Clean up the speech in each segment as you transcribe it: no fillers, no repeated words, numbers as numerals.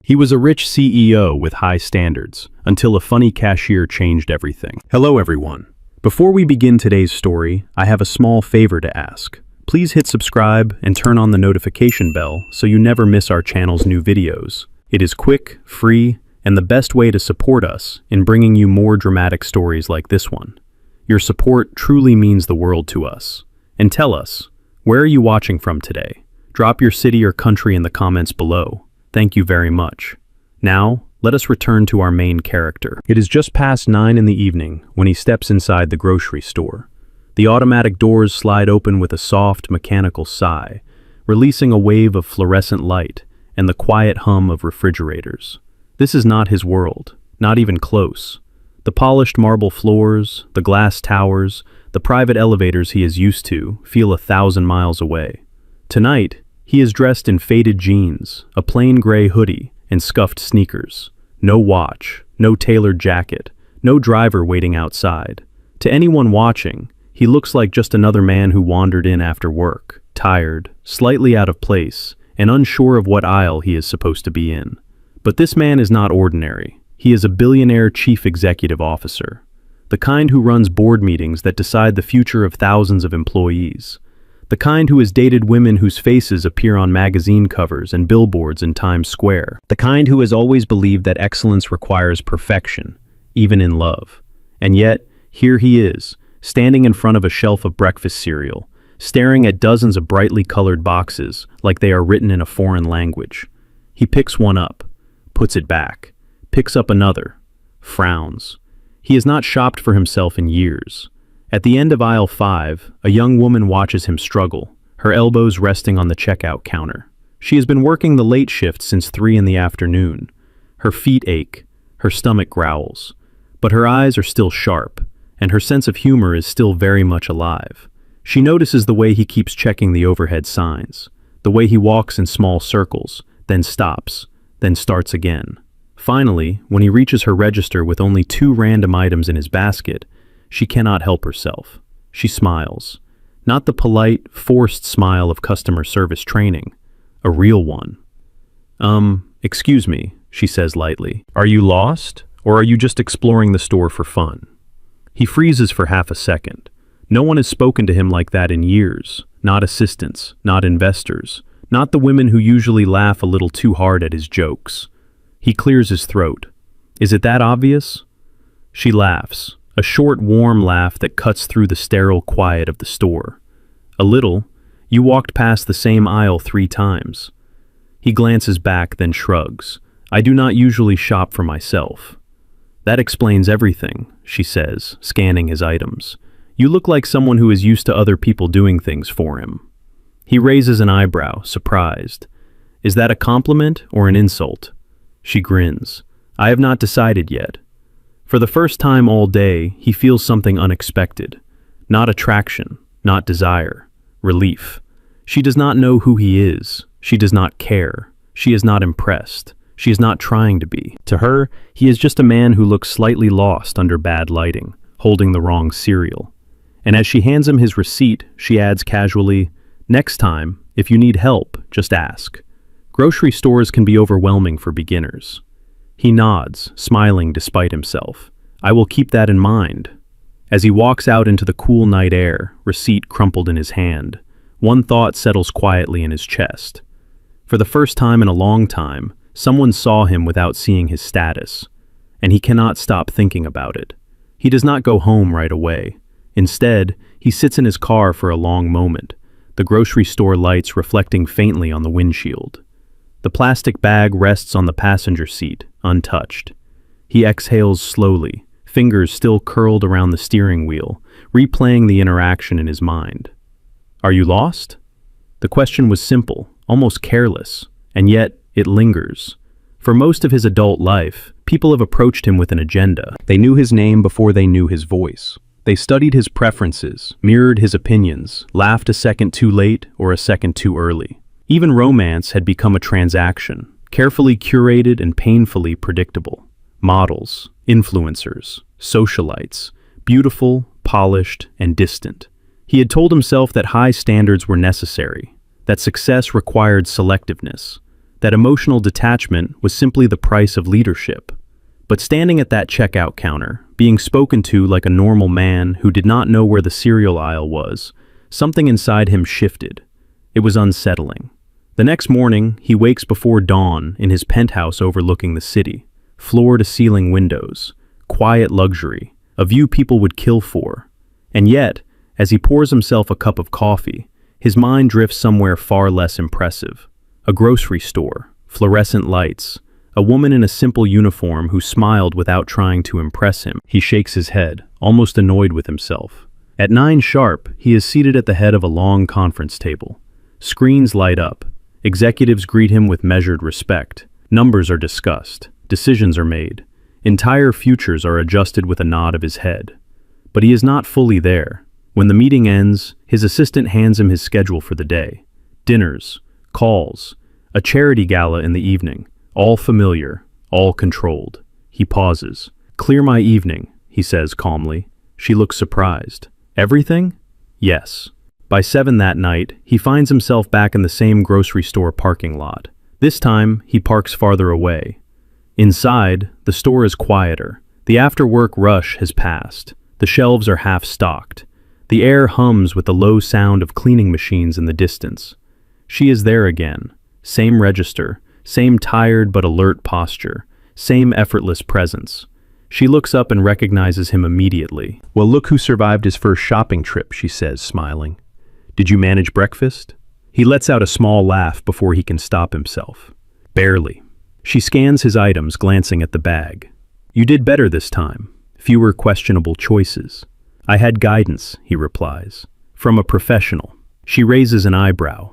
He was a rich CEO with high standards, until a funny cashier changed everything. Hello everyone. Before we begin today's story, I have a small favor to ask. Please hit subscribe and turn on the notification bell so you never miss our channel's new videos. It is quick, free, and the best way to support us in bringing you more dramatic stories like this one. Your support truly means the world to us. And tell us, where are you watching from today? Drop your city or country in the comments below. Thank you very much. Now, let us return to our main character. It is just past 9 in the evening when he steps inside the grocery store. The automatic doors slide open with a soft, mechanical sigh, releasing a wave of fluorescent light and the quiet hum of refrigerators. This is not his world, not even close. The polished marble floors, the glass towers, the private elevators he is used to feel 1,000 miles away. Tonight, he is dressed in faded jeans, a plain gray hoodie, and scuffed sneakers. No watch, no tailored jacket, no driver waiting outside. To anyone watching, he looks like just another man who wandered in after work, tired, slightly out of place, and unsure of what aisle he is supposed to be in. But this man is not ordinary. He is a billionaire chief executive officer, the kind who runs board meetings that decide the future of thousands of employees. The kind who has dated women whose faces appear on magazine covers and billboards in Times Square. The kind who has always believed that excellence requires perfection, even in love. And yet, here he is, standing in front of a shelf of breakfast cereal, staring at dozens of brightly colored boxes like they are written in a foreign language. He picks one up, puts it back, picks up another, frowns. He has not shopped for himself in years. At the end of aisle 5, a young woman watches him struggle, her elbows resting on the checkout counter. She has been working the late shift since 3 in the afternoon. Her feet ache, her stomach growls, but her eyes are still sharp, and her sense of humor is still very much alive. She notices the way he keeps checking the overhead signs, the way he walks in small circles, then stops, then starts again. Finally, when he reaches her register with only 2 random items in his basket, she cannot help herself. She smiles. Not the polite, forced smile of customer service training. A real one. Excuse me, she says lightly. Are you lost? Or are you just exploring the store for fun? He freezes for half a second. No one has spoken to him like that in years. Not assistants, not investors, not the women who usually laugh a little too hard at his jokes. He clears his throat. Is it that obvious? She laughs. A short, warm laugh that cuts through the sterile quiet of the store. A little. You walked past the same aisle 3 times. He glances back, then shrugs. I do not usually shop for myself. That explains everything, she says, scanning his items. You look like someone who is used to other people doing things for him. He raises an eyebrow, surprised. Is that a compliment or an insult? She grins. I have not decided yet. For the first time all day, he feels something unexpected. Not attraction, not desire, relief. She does not know who he is. She does not care. She is not impressed. She is not trying to be. To her, he is just a man who looks slightly lost under bad lighting, holding the wrong cereal. And as she hands him his receipt, she adds casually, next time, if you need help, just ask. Grocery stores can be overwhelming for beginners. He nods, smiling despite himself. I will keep that in mind. As he walks out into the cool night air, receipt crumpled in his hand, one thought settles quietly in his chest. For the first time in a long time, someone saw him without seeing his status, and he cannot stop thinking about it. He does not go home right away. Instead, he sits in his car for a long moment, the grocery store lights reflecting faintly on the windshield. The plastic bag rests on the passenger seat, untouched. He exhales slowly, fingers still curled around the steering wheel, replaying the interaction in his mind. Are you lost? The question was simple, almost careless, and yet it lingers. For most of his adult life, people have approached him with an agenda. They knew his name before they knew his voice. They studied his preferences, mirrored his opinions, laughed a second too late or a second too early. Even romance had become a transaction, carefully curated and painfully predictable. Models, influencers, socialites, beautiful, polished, and distant. He had told himself that high standards were necessary, that success required selectiveness. that emotional detachment was simply the price of leadership. But standing at that checkout counter, being spoken to like a normal man who did not know where the cereal aisle was, something inside him shifted. It was unsettling. The next morning, he wakes before dawn in his penthouse overlooking the city. Floor-to-ceiling windows, quiet luxury, a view people would kill for. And yet, as he pours himself a cup of coffee, his mind drifts somewhere far less impressive. A grocery store, fluorescent lights, a woman in a simple uniform who smiled without trying to impress him. He shakes his head, almost annoyed with himself. At 9 sharp, he is seated at the head of a long conference table. Screens light up. Executives greet him with measured respect. Numbers are discussed. Decisions are made. Entire futures are adjusted with a nod of his head. But he is not fully there. When the meeting ends, his assistant hands him his schedule for the day. Dinners, calls, a charity gala in the evening, all familiar, all controlled. He pauses. "Clear my evening," he says calmly. She looks surprised. "Everything?" "Yes." By 7 that night, he finds himself back in the same grocery store parking lot. This time, he parks farther away. Inside, the store is quieter. The after-work rush has passed. The shelves are half-stocked. The air hums with the low sound of cleaning machines in the distance. She is there again. Same register, same tired but alert posture, same effortless presence. She looks up and recognizes him immediately. "Well, look who survived his first shopping trip," she says, smiling. "Did you manage breakfast?" He lets out a small laugh before he can stop himself. "Barely." She scans his items, glancing at the bag. "You did better this time. Fewer questionable choices." "I had guidance," he replies. "From a professional." She raises an eyebrow.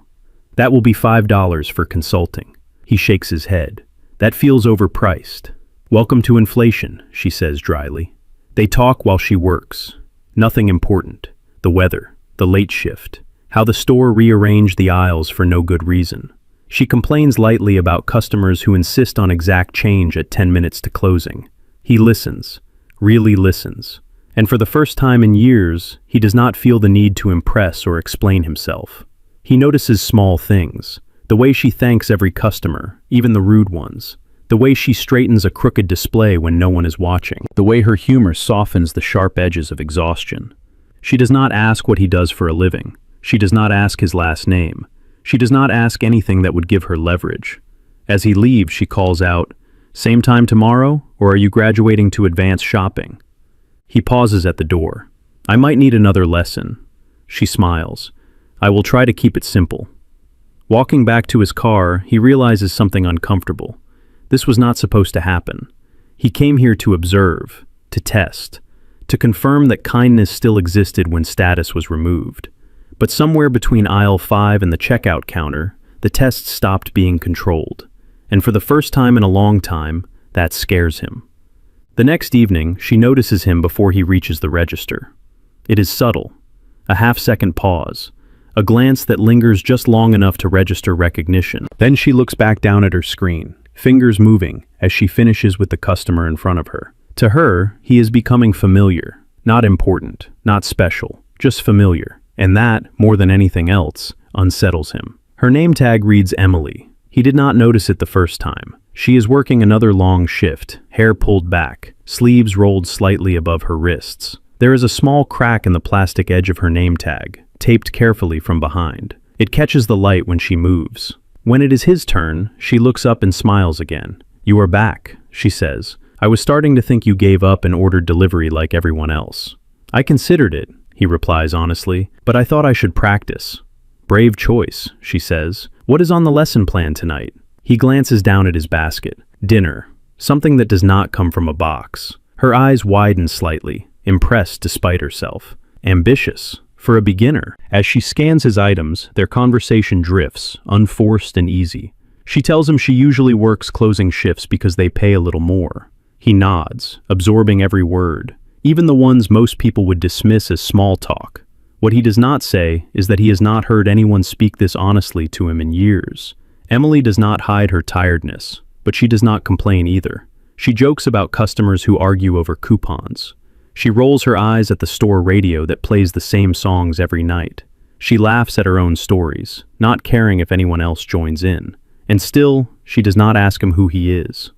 "That will be $5 for consulting." He shakes his head. "That feels overpriced." "Welcome to inflation," she says dryly. They talk while she works. Nothing important. The weather, the late shift, how the store rearranged the aisles for no good reason. She complains lightly about customers who insist on exact change at 10 minutes to closing. He listens, really listens. And for the first time in years, he does not feel the need to impress or explain himself. He notices small things. The way she thanks every customer, even the rude ones. The way she straightens a crooked display when no one is watching. The way her humor softens the sharp edges of exhaustion. She does not ask what he does for a living. She does not ask his last name. She does not ask anything that would give her leverage. As he leaves, she calls out, "Same time tomorrow, or are you graduating to advanced shopping?" He pauses at the door. "I might need another lesson." She smiles. "I will try to keep it simple." Walking back to his car, he realizes something uncomfortable. This was not supposed to happen. He came here to observe, to test, to confirm that kindness still existed when status was removed. But somewhere between aisle 5 and the checkout counter, the test stopped being controlled. And for the first time in a long time, that scares him. The next evening, she notices him before he reaches the register. It is subtle, a half-second pause, a glance that lingers just long enough to register recognition. Then she looks back down at her screen, fingers moving as she finishes with the customer in front of her. To her, he is becoming familiar, not important, not special, just familiar. And that, more than anything else, unsettles him. Her name tag reads Emily. He did not notice it the first time. She is working another long shift, hair pulled back, sleeves rolled slightly above her wrists. There is a small crack in the plastic edge of her name tag, taped carefully from behind. It catches the light when she moves. When it is his turn, she looks up and smiles again. "You are back," she says. "I was starting to think you gave up and ordered delivery like everyone else." "I considered it," he replies honestly, "but I thought I should practice." "Brave choice," she says. "What is on the lesson plan tonight?" He glances down at his basket. Dinner. Something that does not come from a box. Her eyes widen slightly, impressed despite herself. Ambitious. For a beginner. As she scans his items, their conversation drifts, unforced and easy. She tells him she usually works closing shifts because they pay a little more. He nods, absorbing every word, even the ones most people would dismiss as small talk. What he does not say is that he has not heard anyone speak this honestly to him in years. Emily does not hide her tiredness, but she does not complain either. She jokes about customers who argue over coupons. She rolls her eyes at the store radio that plays the same songs every night. She laughs at her own stories, not caring if anyone else joins in. And still, She does not ask him who he is.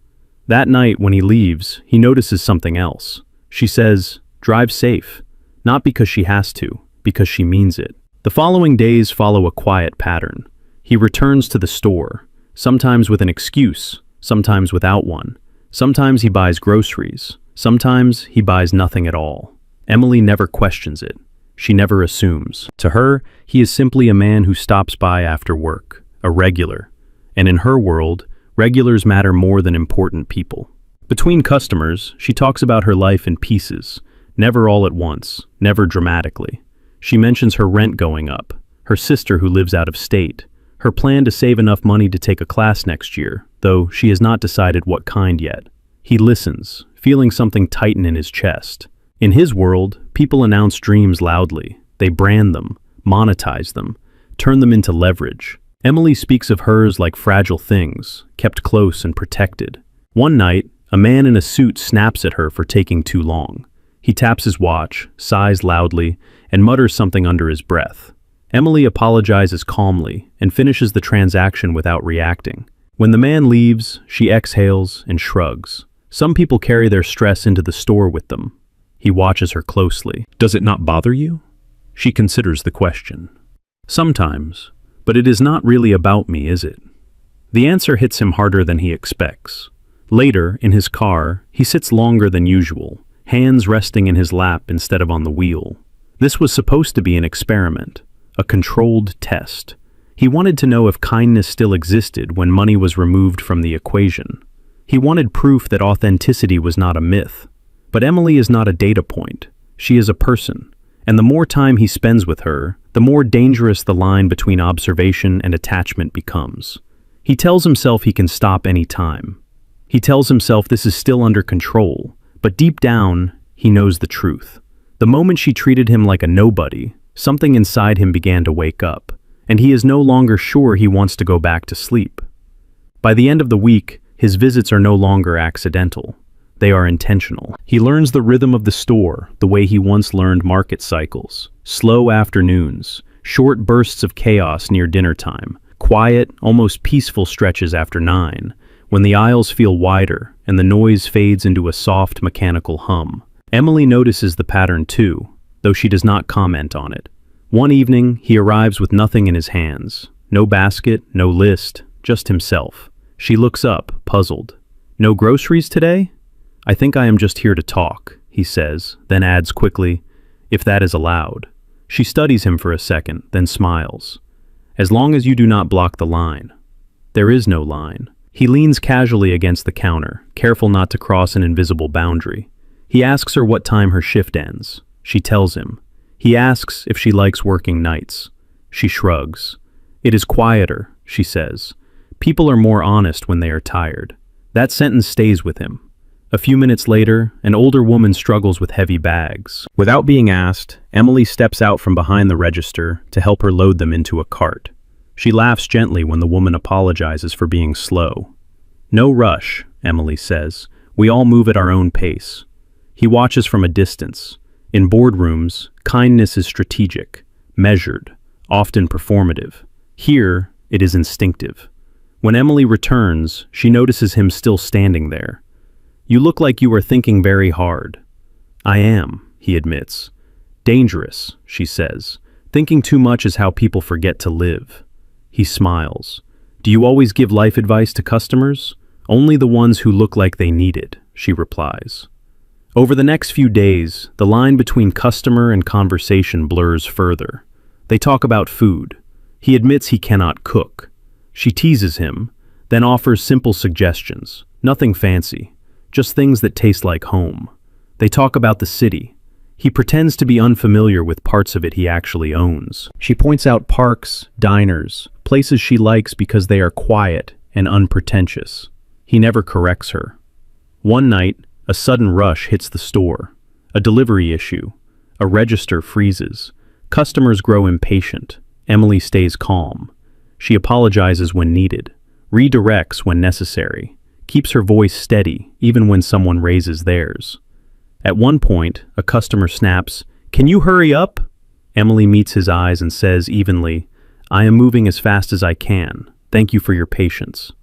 That night, when he leaves, he notices something else. She says, "Drive safe," not because she has to, because she means it. The following days follow a quiet pattern. He returns to the store, sometimes with an excuse, sometimes without one. Sometimes he buys groceries, sometimes he buys nothing at all. Emily never questions it. She never assumes. To her, he is simply a man who stops by after work, a regular. And in her world, regulars matter more than important people. Between customers, she talks about her life in pieces, never all at once, never dramatically. She mentions her rent going up, her sister who lives out of state, her plan to save enough money to take a class next year, though she has not decided what kind yet. He listens, feeling something tighten in his chest. In his world, people announce dreams loudly. They brand them, monetize them, turn them into leverage. Emily speaks of hers like fragile things, kept close and protected. One night, a man in a suit snaps at her for taking too long. He taps his watch, sighs loudly, and mutters something under his breath. Emily apologizes calmly and finishes the transaction without reacting. When the man leaves, she exhales and shrugs. Some people carry their stress into the store with them. He watches her closely. "Does it not bother you?" She considers the question. "Sometimes, but it is not really about me, is it?" The answer hits him harder than he expects. Later, in his car, he sits longer than usual, hands resting in his lap instead of on the wheel. This was supposed to be an experiment, a controlled test. He wanted to know if kindness still existed when money was removed from the equation. He wanted proof that authenticity was not a myth. But Emily is not a data point. She is a person. And the more time he spends with her, the more dangerous the line between observation and attachment becomes. He tells himself he can stop any time. He tells himself this is still under control, but deep down, he knows the truth. The moment she treated him like a nobody, something inside him began to wake up, and he is no longer sure he wants to go back to sleep. By the end of the week, his visits are no longer accidental. They are intentional. He learns the rhythm of the store, the way he once learned market cycles. Slow afternoons, short bursts of chaos near dinner time, quiet, almost peaceful stretches after 9, when the aisles feel wider and the noise fades into a soft mechanical hum. Emily notices the pattern too, though she does not comment on it. One evening, he arrives with nothing in his hands. No basket, no list, just himself. She looks up, puzzled. "No groceries today?" "I think I am just here to talk," he says, then adds quickly, "if that is allowed." She studies him for a second, then smiles. "As long as you do not block the line." There is no line. He leans casually against the counter, careful not to cross an invisible boundary. He asks her what time her shift ends. She tells him. He asks if she likes working nights. She shrugs. "It is quieter," she says. "People are more honest when they are tired." That sentence stays with him. A few minutes later, an older woman struggles with heavy bags. Without being asked, Emily steps out from behind the register to help her load them into a cart. She laughs gently when the woman apologizes for being slow. "No rush," Emily says. "We all move at our own pace." He watches from a distance. In boardrooms, kindness is strategic, measured, often performative. Here, it is instinctive. When Emily returns, she notices him still standing there. "You look like you are thinking very hard." "I am," he admits. "Dangerous," she says. "Thinking too much is how people forget to live." He smiles. "Do you always give life advice to customers?" "Only the ones who look like they need it," she replies. Over the next few days, the line between customer and conversation blurs further. They talk about food. He admits he cannot cook. She teases him, then offers simple suggestions, nothing fancy. Just things that taste like home. They talk about the city. He pretends to be unfamiliar with parts of it he actually owns. She points out parks, diners, places she likes because they are quiet and unpretentious. He never corrects her. One night, a sudden rush hits the store. A delivery issue. A register freezes. Customers grow impatient. Emily stays calm. She apologizes when needed, redirects when necessary, keeps her voice steady even when someone raises theirs. At one point, a customer snaps, "Can you hurry up?" Emily meets his eyes and says evenly, "I am moving as fast as I can. Thank you for your patience."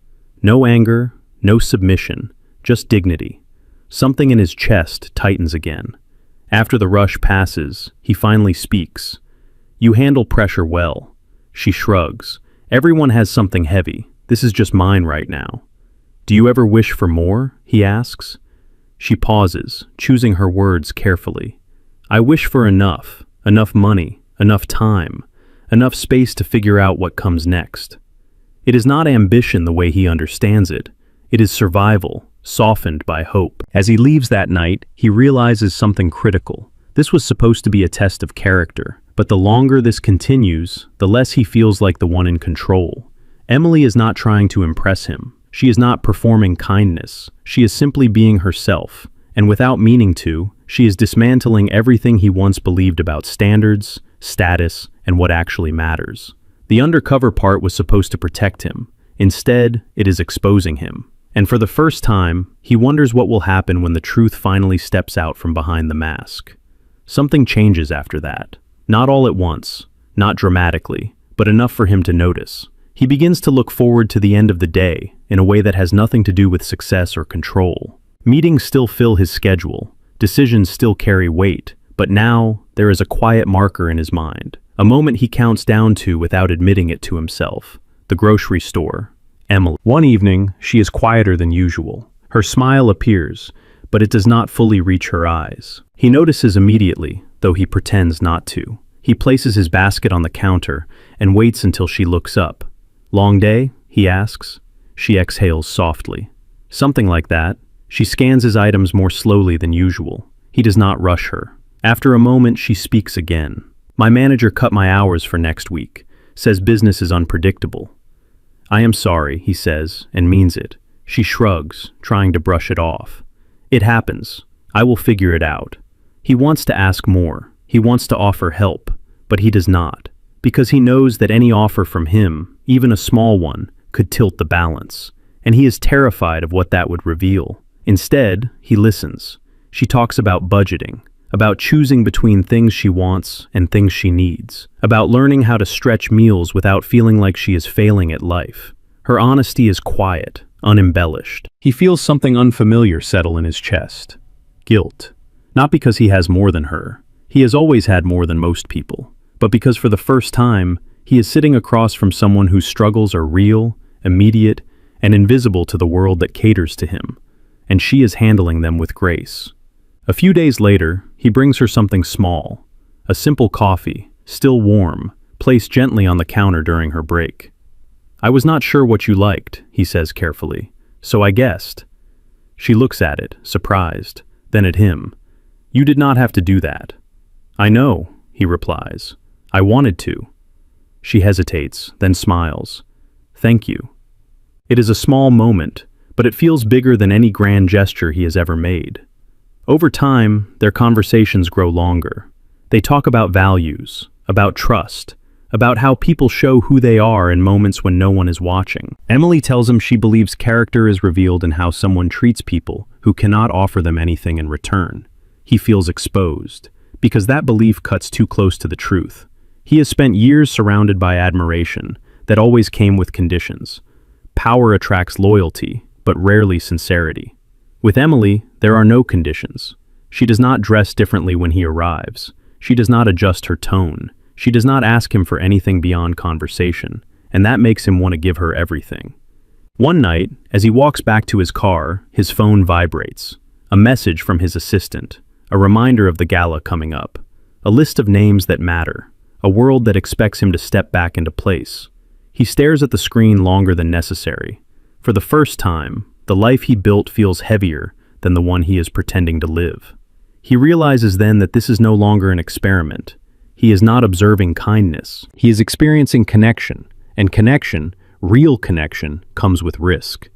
No anger, no submission, just dignity. Something in his chest tightens again. After the rush passes, he finally speaks. "You handle pressure well." She shrugs. "Everyone has something heavy. This is just mine right now." "Do you ever wish for more?" he asks. She pauses, choosing her words carefully. "I wish for enough money, enough time, enough space to figure out what comes next." It is not ambition the way he understands it. It is survival, softened by hope. As he leaves that night, he realizes something critical. This was supposed to be a test of character, but the longer this continues, the less he feels like the one in control. Emily is not trying to impress him. She is not performing kindness. She is simply being herself, and without meaning to, she is dismantling everything he once believed about standards, status, and what actually matters. The undercover part was supposed to protect him. Instead, it is exposing him. And for the first time, he wonders what will happen when the truth finally steps out from behind the mask. Something changes after that. Not all at once, not dramatically, but enough for him to notice. He begins to look forward to the end of the day in a way that has nothing to do with success or control. Meetings still fill his schedule, decisions still carry weight, but now there is a quiet marker in his mind, a moment he counts down to without admitting it to himself. The grocery store. Emily. One evening, she is quieter than usual. Her smile appears, but it does not fully reach her eyes. He notices immediately, though he pretends not to. He places his basket on the counter and waits until she looks up. "Long day?" he asks. She exhales softly. Something like that. She scans his items more slowly than usual. He does not rush her. After a moment, she speaks again. "My manager cut my hours for next week. Says business is unpredictable." "I am sorry," he says, and means it. She shrugs, trying to brush it off. "It happens. I will figure it out." He wants to ask more. He wants to offer help, but he does not, because he knows that any offer from him, even a small one, could tilt the balance, and he is terrified of what that would reveal. Instead, he listens. She talks about budgeting, about choosing between things she wants and things she needs, about learning how to stretch meals without feeling like she is failing at life. Her honesty is quiet, unembellished. He feels something unfamiliar settle in his chest. Guilt. Not because he has more than her. He has always had more than most people. But because for the first time, he is sitting across from someone whose struggles are real, immediate, and invisible to the world that caters to him. And she is handling them with grace. A few days later, he brings her something small. A simple coffee, still warm, placed gently on the counter during her break. "I was not sure what you liked," he says carefully, "so I guessed." She looks at it, surprised, then at him. "You did not have to do that." "I know," he replies. "I wanted to." She hesitates, then smiles. "Thank you." It is a small moment, but it feels bigger than any grand gesture he has ever made. Over time, their conversations grow longer. They talk about values, about trust, about how people show who they are in moments when no one is watching. Emily tells him she believes character is revealed in how someone treats people who cannot offer them anything in return. He feels exposed, because that belief cuts too close to the truth. He has spent years surrounded by admiration that always came with conditions. Power attracts loyalty, but rarely sincerity. With Emily, there are no conditions. She does not dress differently when he arrives. She does not adjust her tone. She does not ask him for anything beyond conversation, and that makes him want to give her everything. One night, as he walks back to his car, his phone vibrates. A message from his assistant, a reminder of the gala coming up. A list of names that matter, a world that expects him to step back into place. He stares at the screen longer than necessary. For the first time, the life he built feels heavier than the one he is pretending to live. He realizes then that this is no longer an experiment. He is not observing kindness. He is experiencing connection, and connection, real connection, comes with risk.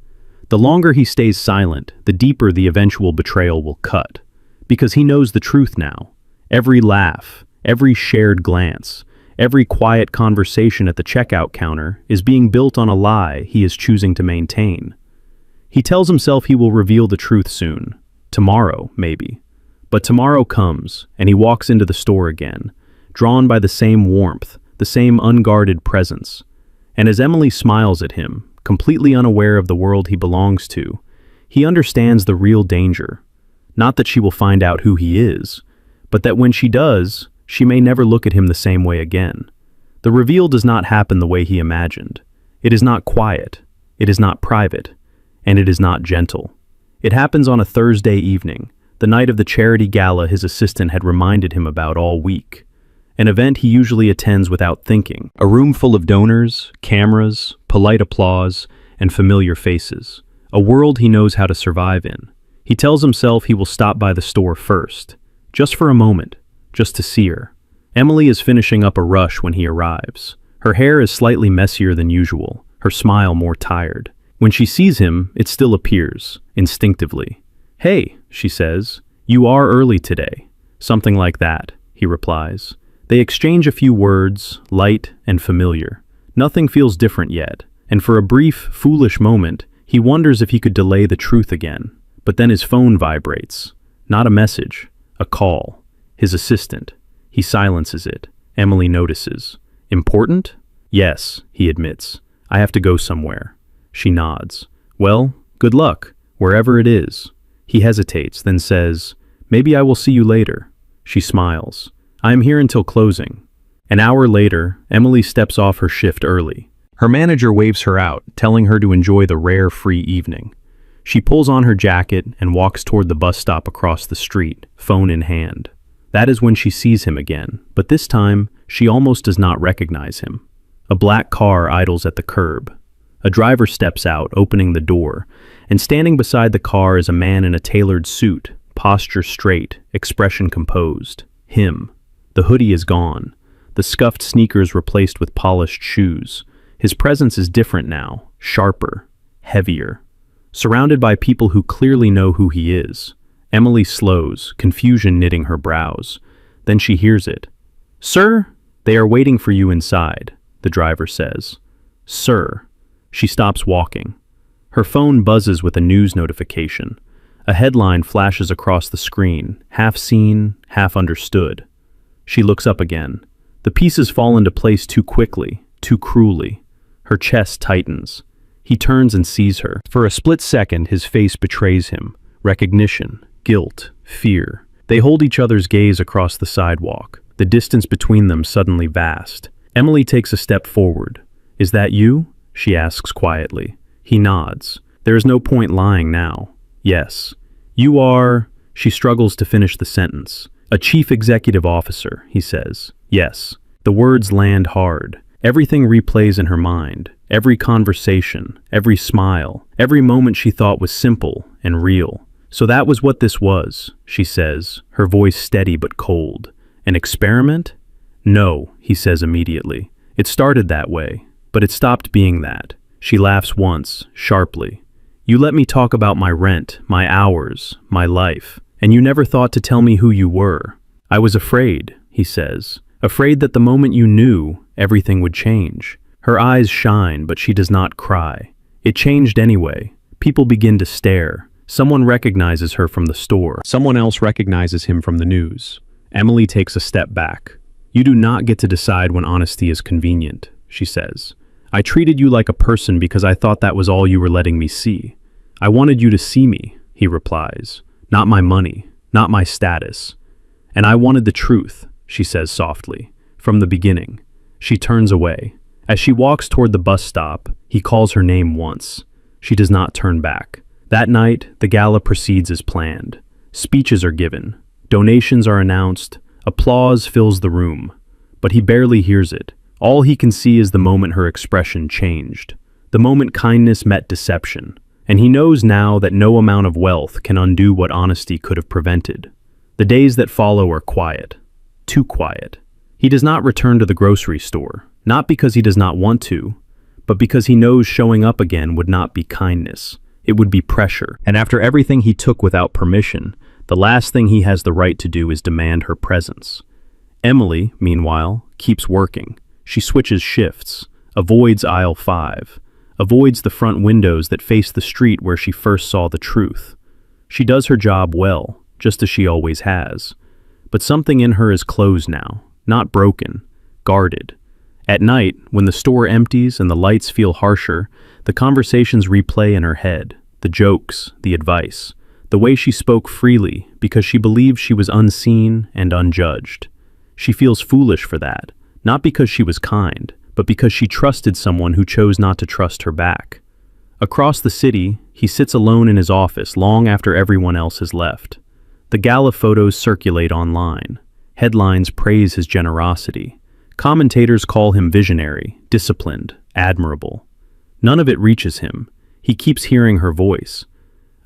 The longer he stays silent, the deeper the eventual betrayal will cut. Because he knows the truth now. Every laugh, every shared glance, every quiet conversation at the checkout counter is being built on a lie he is choosing to maintain. He tells himself he will reveal the truth soon. Tomorrow, maybe. But tomorrow comes, and he walks into the store again, drawn by the same warmth, the same unguarded presence. And as Emily smiles at him, completely unaware of the world he belongs to. He understands the real danger. Not that she will find out who he is, but that when she does, she may never look at him the same way again. The reveal does not happen the way he imagined. It is not quiet, it is not private, and it is not gentle. It happens on a Thursday evening, the night of the charity gala his assistant had reminded him about all week. An event he usually attends without thinking. A room full of donors, cameras, polite applause, and familiar faces. A world he knows how to survive in. He tells himself he will stop by the store first, just for a moment, just to see her. Emily is finishing up a rush when he arrives. Her hair is slightly messier than usual, her smile more tired. When she sees him, it still appears, instinctively. "Hey," she says, "you are early today." "Something like that," he replies. They exchange a few words, light and familiar. Nothing feels different yet, and for a brief, foolish moment, he wonders if he could delay the truth again. But then his phone vibrates. Not a message, a call. His assistant. He silences it. Emily notices. "Important?" "Yes," he admits. "I have to go somewhere." She nods. "Well, good luck, wherever it is." He hesitates, then says, "Maybe I will see you later." She smiles. "I am here until closing." An hour later, Emily steps off her shift early. Her manager waves her out, telling her to enjoy the rare free evening. She pulls on her jacket and walks toward the bus stop across the street, phone in hand. That is when she sees him again, but this time, she almost does not recognize him. A black car idles at the curb. A driver steps out, opening the door, and standing beside the car is a man in a tailored suit, posture straight, expression composed. Him. The hoodie is gone, the scuffed sneakers replaced with polished shoes. His presence is different now, sharper, heavier. Surrounded by people who clearly know who he is, Emily slows, confusion knitting her brows. Then she hears it. "Sir, they are waiting for you inside," the driver says. "Sir." She stops walking. Her phone buzzes with a news notification. A headline flashes across the screen, half seen, half understood. She looks up again. The pieces fall into place too quickly, too cruelly. Her chest tightens. He turns and sees her. For a split second, his face betrays him. Recognition, guilt, fear. They hold each other's gaze across the sidewalk, the distance between them suddenly vast. Emily takes a step forward. "Is that you?" she asks quietly. He nods. There is no point lying now. "Yes." "You are..." She struggles to finish the sentence. "A chief executive officer," he says. "Yes." The words land hard. Everything replays in her mind. Every conversation, every smile, every moment she thought was simple and real. "So that was what this was," she says, her voice steady but cold. "An experiment?" "No," he says immediately. "It started that way, but it stopped being that." She laughs once, sharply. "You let me talk about my rent, my hours, my life, and you never thought to tell me who you were." "I was afraid," he says. "Afraid that the moment you knew, everything would change." Her eyes shine, but she does not cry. It changed anyway. People begin to stare. Someone recognizes her from the store. Someone else recognizes him from the news. Emily takes a step back. "You do not get to decide when honesty is convenient," she says. "I treated you like a person because I thought that was all you were letting me see. I wanted you to see me," he replies. "Not my money, not my status. And I wanted the truth," she says softly, "from the beginning." She turns away. As she walks toward the bus stop, he calls her name once. She does not turn back. That night, the gala proceeds as planned. Speeches are given. Donations are announced. Applause fills the room. But he barely hears it. All he can see is the moment her expression changed. The moment kindness met deception. And he knows now that no amount of wealth can undo what honesty could have prevented. The days that follow are quiet. Too quiet. He does not return to the grocery store. Not because he does not want to, but because he knows showing up again would not be kindness. It would be pressure. And after everything he took without permission, the last thing he has the right to do is demand her presence. Emily, meanwhile, keeps working. She switches shifts, avoids aisle 5, avoids the front windows that face the street where she first saw the truth. She does her job well, just as she always has. But something in her is closed now, not broken, guarded. At night, when the store empties and the lights feel harsher, The conversations replay in her head, the jokes, the advice, the way she spoke freely because she believed she was unseen and unjudged. She feels foolish for that, not because she was kind, but because she trusted someone who chose not to trust her back. Across the city, he sits alone in his office long after everyone else has left. The gala photos circulate online. Headlines praise his generosity. Commentators call him visionary, disciplined, admirable. None of it reaches him. He keeps hearing her voice.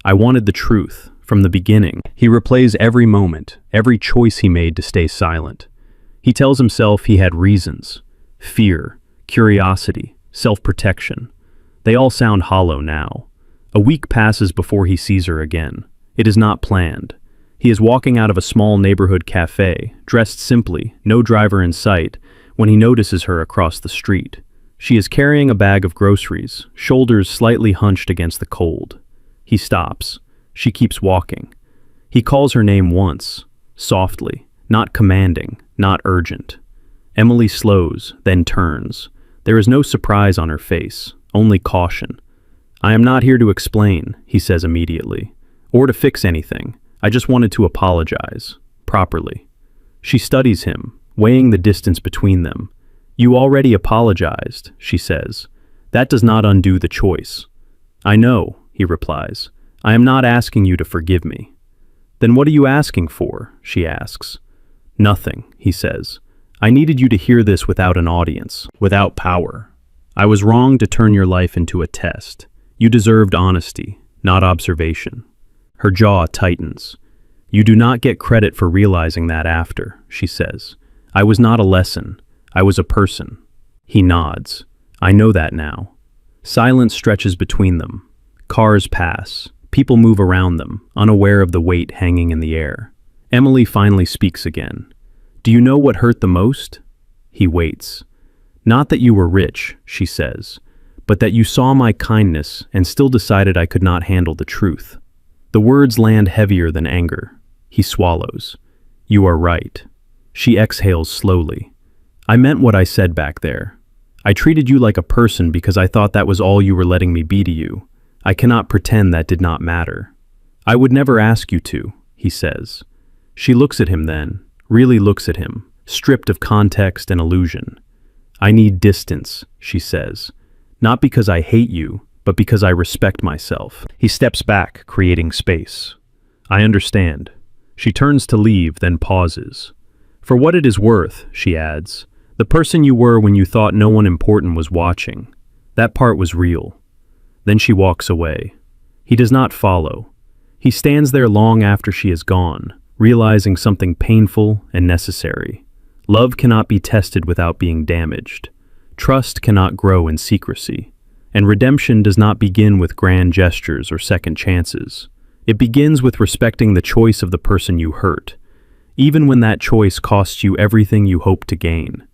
I wanted the truth, from the beginning. He replays every moment, every choice he made to stay silent. He tells himself he had reasons. Fear, curiosity, self-protection. They all sound hollow now. A week passes before he sees her again. It is not planned. He is walking out of a small neighborhood cafe, dressed simply, no driver in sight, when he notices her across the street. She is carrying a bag of groceries, shoulders slightly hunched against the cold. He stops. She keeps walking. He calls her name once, softly, not commanding, not urgent. Emily slows, then turns. There is no surprise on her face, only caution. I am not here to explain, he says immediately, or to fix anything. I just wanted to apologize, properly. She studies him, weighing the distance between them. You already apologized, she says. That does not undo the choice. I know, he replies. I am not asking you to forgive me. Then what are you asking for? She asks. Nothing, he says. I needed you to hear this without an audience, without power. I was wrong to turn your life into a test. You deserved honesty, not observation. Her jaw tightens. You do not get credit for realizing that after, she says. I was not a lesson. I was a person. He nods. I know that now. Silence stretches between them. Cars pass. People move around them, unaware of the weight hanging in the air. Emily finally speaks again. Do you know what hurt the most? He waits. Not that you were rich, she says, but that you saw my kindness and still decided I could not handle the truth. The words land heavier than anger. He swallows. You are right. She exhales slowly. I meant what I said back there. I treated you like a person because I thought that was all you were letting me be to you. I cannot pretend that did not matter. I would never ask you to, he says. She looks at him then, really looks at him, stripped of context and illusion. I need distance, she says. Not because I hate you, but because I respect myself. He steps back, creating space. I understand. She turns to leave, then pauses. For what it is worth, she adds, the person you were when you thought no one important was watching. That part was real. Then she walks away. He does not follow. He stands there long after she is gone, realizing something painful and necessary. Love cannot be tested without being damaged. Trust cannot grow in secrecy. And redemption does not begin with grand gestures or second chances. It begins with respecting the choice of the person you hurt, even when that choice costs you everything you hope to gain.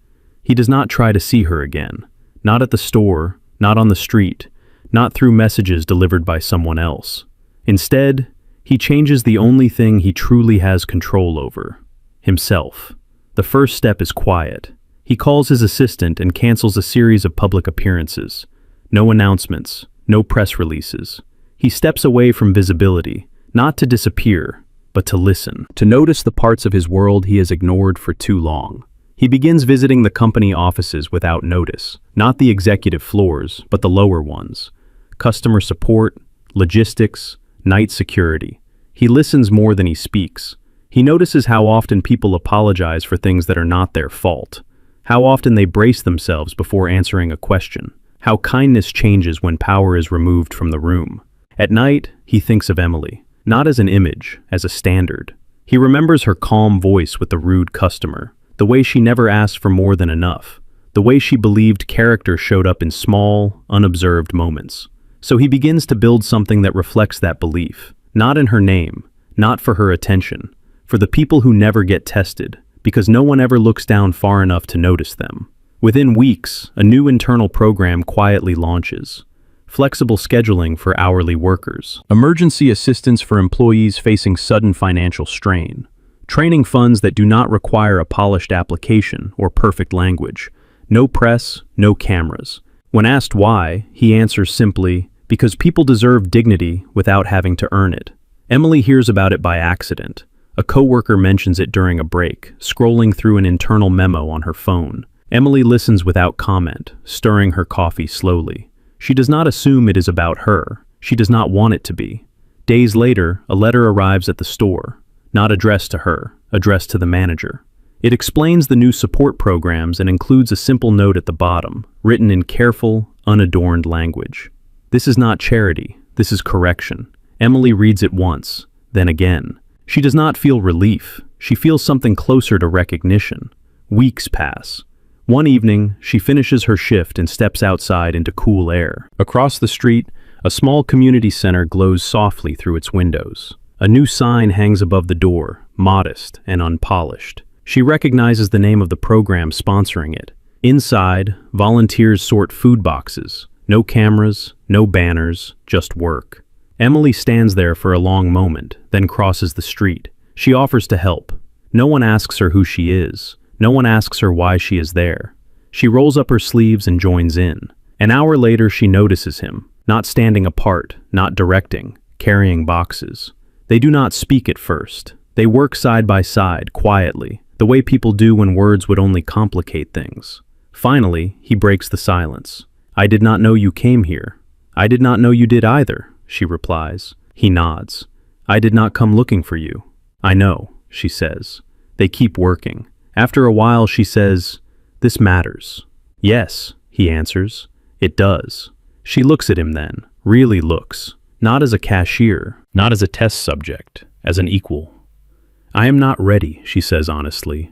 He does not try to see her again, not at the store, not on the street, not through messages delivered by someone else. Instead, he changes the only thing he truly has control over, himself. The first step is quiet. He calls his assistant and cancels a series of public appearances. No announcements, no press releases. He steps away from visibility, not to disappear, but to listen, to notice the parts of his world he has ignored for too long. He begins visiting the company offices without notice, not the executive floors, but the lower ones. Customer support, logistics, night security. He listens more than he speaks. He notices how often people apologize for things that are not their fault, how often they brace themselves before answering a question, how kindness changes when power is removed from the room. At night, he thinks of Emily, not as an image, as a standard. He remembers her calm voice with the rude customer, the way she never asked for more than enough, the way she believed character showed up in small, unobserved moments. So he begins to build something that reflects that belief, not in her name, not for her attention, for the people who never get tested, because no one ever looks down far enough to notice them. Within weeks, a new internal program quietly launches. Flexible scheduling for hourly workers, emergency assistance for employees facing sudden financial strain, training funds that do not require a polished application or perfect language, no press, no cameras, When asked why, he answers simply, because people deserve dignity without having to earn it. Emily hears about it by accident. A coworker mentions it during a break, scrolling through an internal memo on her phone. Emily listens without comment, stirring her coffee slowly. She does not assume it is about her. She does not want it to be. Days later, a letter arrives at the store, not addressed to her, addressed to the manager. It explains the new support programs and includes a simple note at the bottom, written in careful, unadorned language. This is not charity, this is correction. Emily reads it once, then again. She does not feel relief. She feels something closer to recognition. Weeks pass. One evening, she finishes her shift and steps outside into cool air. Across the street, a small community center glows softly through its windows. A new sign hangs above the door, modest and unpolished. She recognizes the name of the program sponsoring it. Inside, volunteers sort food boxes. No cameras, no banners, just work. Emily stands there for a long moment, then crosses the street. She offers to help. No one asks her who she is. No one asks her why she is there. She rolls up her sleeves and joins in. An hour later, she notices him, not standing apart, not directing, carrying boxes. They do not speak at first. They work side by side, quietly, the way people do when words would only complicate things. Finally, he breaks the silence. "I did not know you came here." "I did not know you did either," she replies. He nods. "I did not come looking for you." "I know," she says. They keep working. After a while, she says, "This matters." "Yes," he answers. "It does." She looks at him then, really looks, not as a cashier, not as a test subject, as an equal. "I am not ready," she says honestly.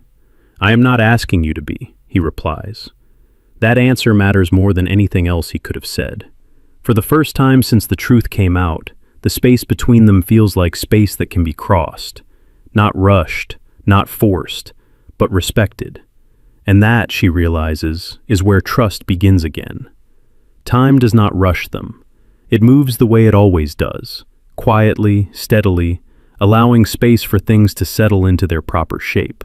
"I am not asking you to be," he replies. That answer matters more than anything else he could have said. For the first time since the truth came out, the space between them feels like space that can be crossed. Not rushed, not forced, but respected. And that, she realizes, is where trust begins again. Time does not rush them. It moves the way it always does, quietly, steadily, allowing space for things to settle into their proper shape.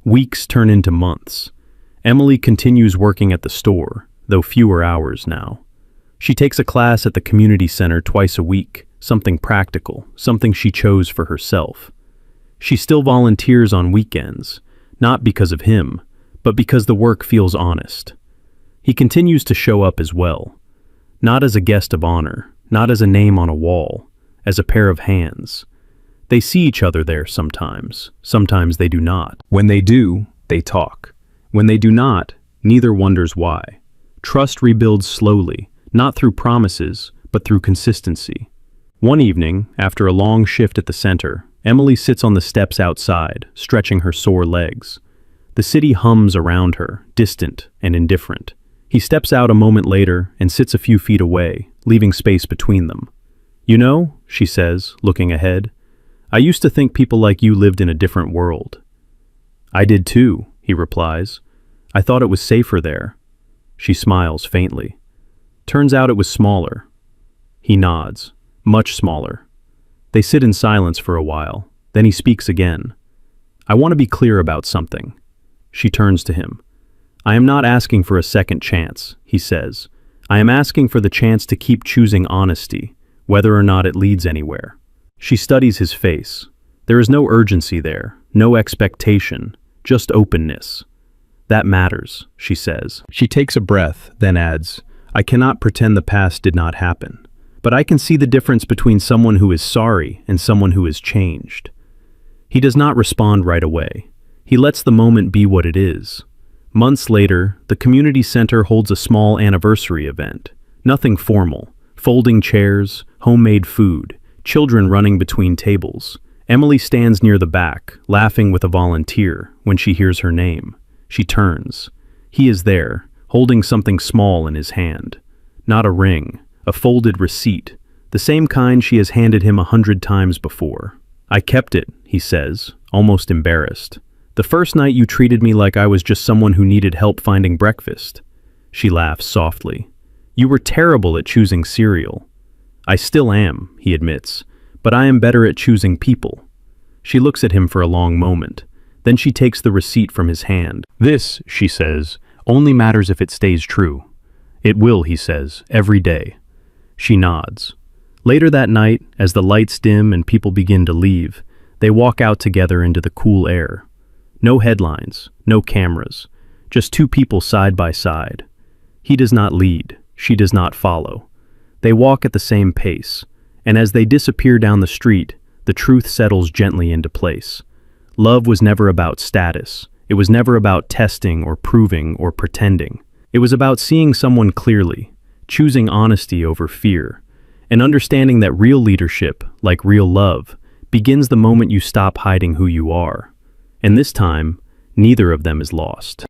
Weeks turn into months. Emily continues working at the store, though fewer hours now. She takes a class at the community center twice a week, something practical, something she chose for herself. She still volunteers on weekends, not because of him, but because the work feels honest. He continues to show up as well, not as a guest of honor, not as a name on a wall, as a pair of hands. They see each other there sometimes they do not. When they do, they talk. When they do not, neither wonders why. Trust rebuilds slowly, not through promises, but through consistency. One evening, after a long shift at the center, Emily sits on the steps outside, stretching her sore legs. The city hums around her, distant and indifferent. He steps out a moment later and sits a few feet away, leaving space between them. "You know," she says, looking ahead, "I used to think people like you lived in a different world." "I did too," he replies. "I thought it was safer there." She smiles faintly. "Turns out it was smaller." He nods. "Much smaller." They sit in silence for a while. Then he speaks again. "I want to be clear about something." She turns to him. "I am not asking for a second chance," he says. "I am asking for the chance to keep choosing honesty, whether or not it leads anywhere." She studies his face. There is no urgency there, no expectation, just openness. "That matters," she says. She takes a breath, then adds, "I cannot pretend the past did not happen, but I can see the difference between someone who is sorry and someone who is changed." He does not respond right away. He lets the moment be what it is. Months later, the community center holds a small anniversary event. Nothing formal. Folding chairs, homemade food, children running between tables. Emily stands near the back, laughing with a volunteer, when she hears her name. She turns. He is there, holding something small in his hand. Not a ring, a folded receipt, the same kind she has handed him 100 times before. "I kept it," he says, almost embarrassed. "The first night you treated me like I was just someone who needed help finding breakfast." She laughs softly. "You were terrible at choosing cereal." "I still am," he admits, "but I am better at choosing people." She looks at him for a long moment. Then she takes the receipt from his hand. "This," she says, "only matters if it stays true. "It will," he says, "every day." She nods. Later that night, as the lights dim and people begin to leave, they walk out together into the cool air. No headlines, no cameras, just two people side by side. He does not lead, she does not follow. They walk at the same pace, and as they disappear down the street, the truth settles gently into place. Love was never about status. It was never about testing or proving or pretending. It was about seeing someone clearly, choosing honesty over fear, and understanding that real leadership, like real love, begins the moment you stop hiding who you are. And this time, neither of them is lost.